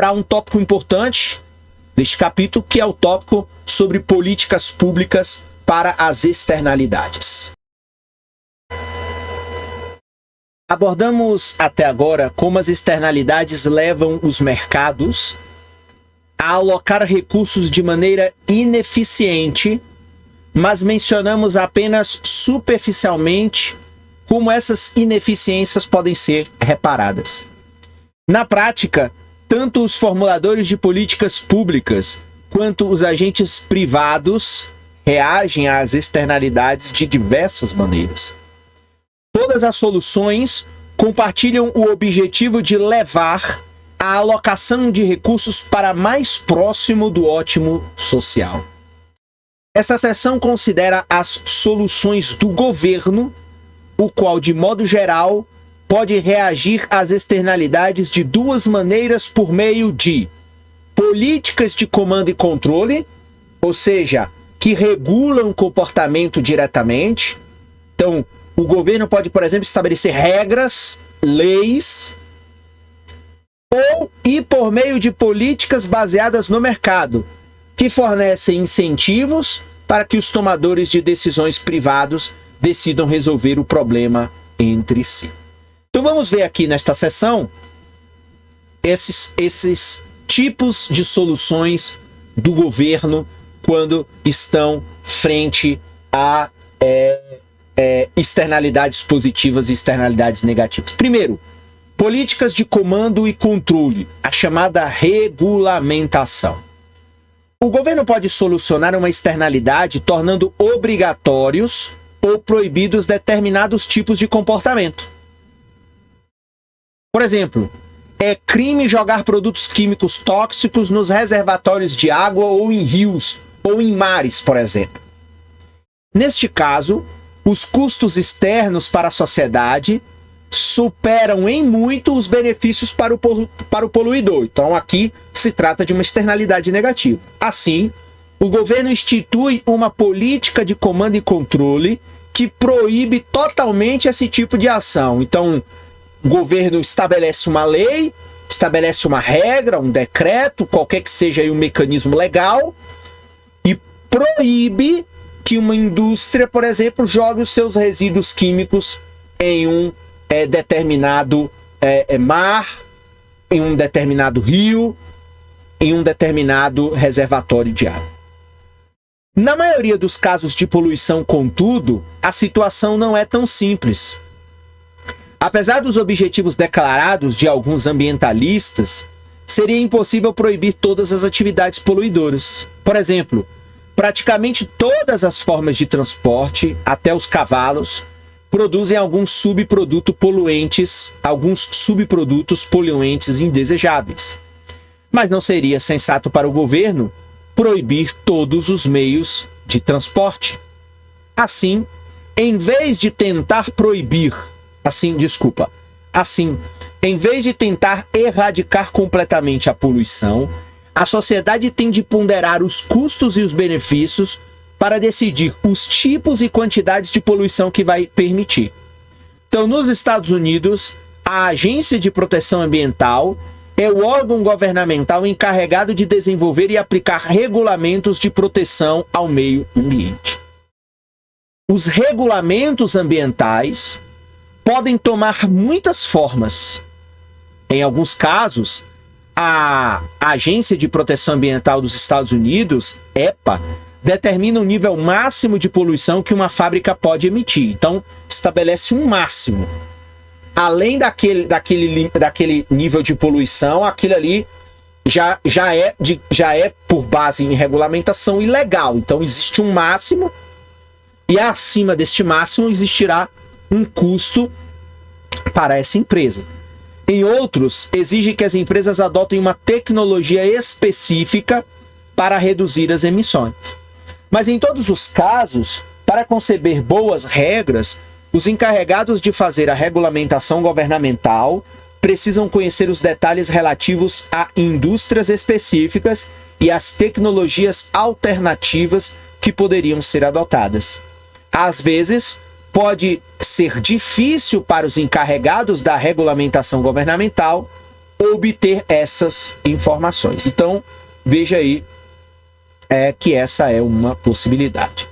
para um tópico importante deste capítulo, que é o tópico sobre políticas públicas para as externalidades. Abordamos até agora como as externalidades levam os mercados a alocar recursos de maneira ineficiente, mas mencionamos apenas superficialmente como essas ineficiências podem ser reparadas. Na prática, tanto os formuladores de políticas públicas quanto os agentes privados reagem às externalidades de diversas maneiras. Todas as soluções compartilham o objetivo de levar a alocação de recursos para mais próximo do ótimo social. Esta seção considera as soluções do governo, o qual, de modo geral, pode reagir às externalidades de duas maneiras por meio de políticas de comando e controle, ou seja, que regulam o comportamento diretamente. Então, o governo pode, por exemplo, estabelecer regras, leis, e por meio de políticas baseadas no mercado, que fornecem incentivos para que os tomadores de decisões privados decidam resolver o problema entre si. Então vamos ver aqui nesta seção esses tipos de soluções do governo quando estão frente a externalidades positivas e externalidades negativas. Primeiro, políticas de comando e controle, a chamada regulamentação. O governo pode solucionar uma externalidade tornando obrigatórios ou proibidos determinados tipos de comportamento. Por exemplo, é crime jogar produtos químicos tóxicos nos reservatórios de água ou em rios ou em mares, por exemplo. Neste caso, os custos externos para a sociedade superam em muito os benefícios para o poluidor. Então aqui se trata de uma externalidade negativa. Assim, o governo institui uma política de comando e controle que proíbe totalmente esse tipo de ação. Então, o governo estabelece uma lei, estabelece uma regra, um decreto, qualquer que seja aí o mecanismo legal, e proíbe que uma indústria, por exemplo, jogue os seus resíduos químicos em um determinado mar, em um determinado rio, em um determinado reservatório de água. Na maioria dos casos de poluição, contudo, a situação não é tão simples. Apesar dos objetivos declarados de alguns ambientalistas, seria impossível proibir todas as atividades poluidoras. Por exemplo, praticamente todas as formas de transporte, até os cavalos, produzem alguns subprodutos poluentes indesejáveis. Mas não seria sensato para o governo proibir todos os meios de transporte. Assim, em vez de tentar erradicar completamente a poluição, a sociedade tem de ponderar os custos e os benefícios para decidir os tipos e quantidades de poluição que vai permitir. Então, nos Estados Unidos, a Agência de Proteção Ambiental é o órgão governamental encarregado de desenvolver e aplicar regulamentos de proteção ao meio ambiente. Os regulamentos ambientais podem tomar muitas formas. Em alguns casos, a Agência de Proteção Ambiental dos Estados Unidos, EPA, determina o nível máximo de poluição que uma fábrica pode emitir. Então, estabelece um máximo. Além daquele nível de poluição, aquilo ali já é por base em regulamentação ilegal. Então, existe um máximo e acima deste máximo existirá um custo para essa empresa. Em outros, exige que as empresas adotem uma tecnologia específica para reduzir as emissões. Mas em todos os casos, para conceber boas regras, os encarregados de fazer a regulamentação governamental precisam conhecer os detalhes relativos a indústrias específicas e às tecnologias alternativas que poderiam ser adotadas. Às vezes, pode ser difícil para os encarregados da regulamentação governamental obter essas informações. Então, veja aí que essa é uma possibilidade.